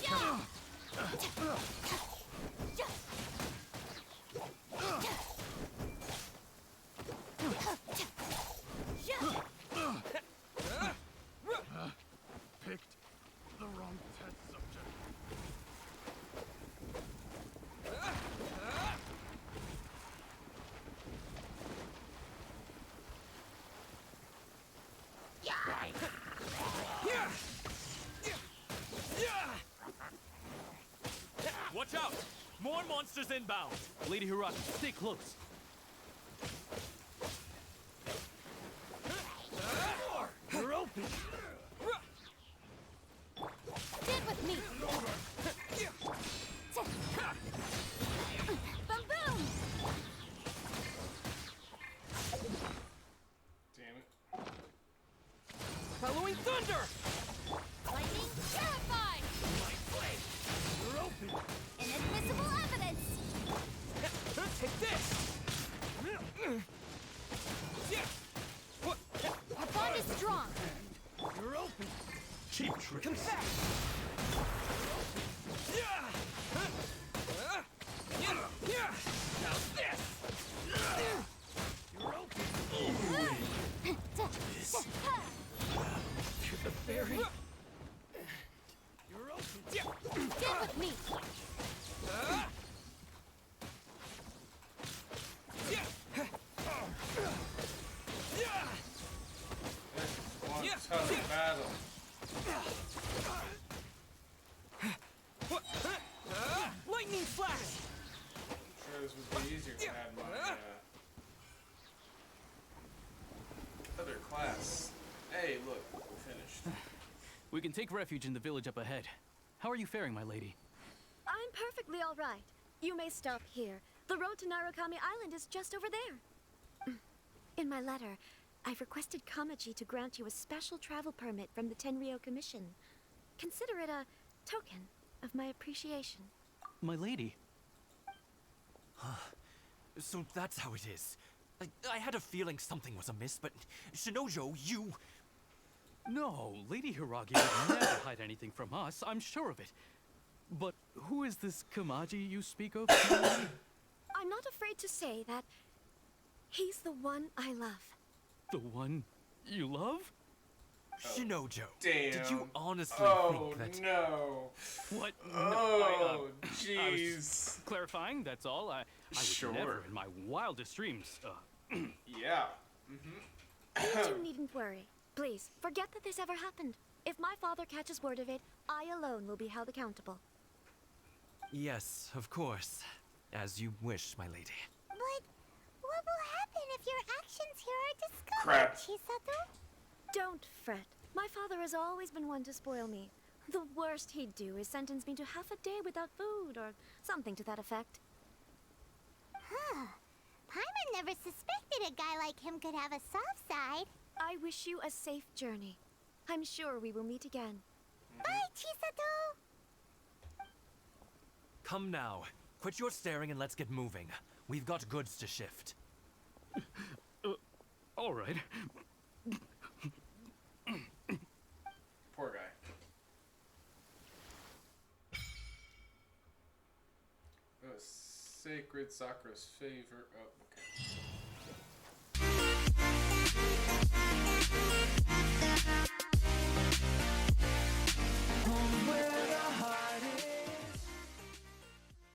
Picked the wrong test subject. Watch out! More monsters inbound! Lady Hiraki, stay close. You're open. Stand with me. Boom boom. Damn it. Following thunder! Lightning purified. You're open. Inadmissible evidence. Take this! Our bond is strong. You're open. Cheap trick. Confess! Now this! You're open. This. To the very... You're open. Stand with me. One tough battle. Lightning flash! I'm sure this would be easier if I had my other class. Hey, look, we're finished. We can take refuge in the village up ahead. How are you faring, my lady? I'm perfectly all right. You may stop here. The road to Narukami Island is just over there. In my letter, I've requested Kamaji to grant you a special travel permit from the Tenryou Commission. Consider it a token of my appreciation. My lady. So that's how it is. I had a feeling something was amiss, but Shinojo, you... No, Lady Hiragi would never hide anything from us, I'm sure of it. But who is this Kamaji you speak of? I'm not afraid to say that he's the one I love. The one you love? Shinojo, Damn. did you honestly think that... no. What? Oh, I was jeez. clarifying, that's all. I was Sure. never in my wildest dreams. Yeah. You two needn't worry. Please, forget that this ever happened. If my father catches word of it, I alone will be held accountable. Yes, of course. As you wish, my lady. But what will happen if your actions here are discovered, Crap. Chisato? Don't fret. My father has always been one to spoil me. The worst he'd do is sentence me to half a day without food or something to that effect. Huh. Paimon never suspected a guy like him could have a soft side. I wish you a safe journey. I'm sure we will meet again. Bye, Chisato! Come now. Quit your staring and let's get moving. We've got goods to shift. All right. Poor guy. Oh, sacred Sakura's favor. Oh, okay.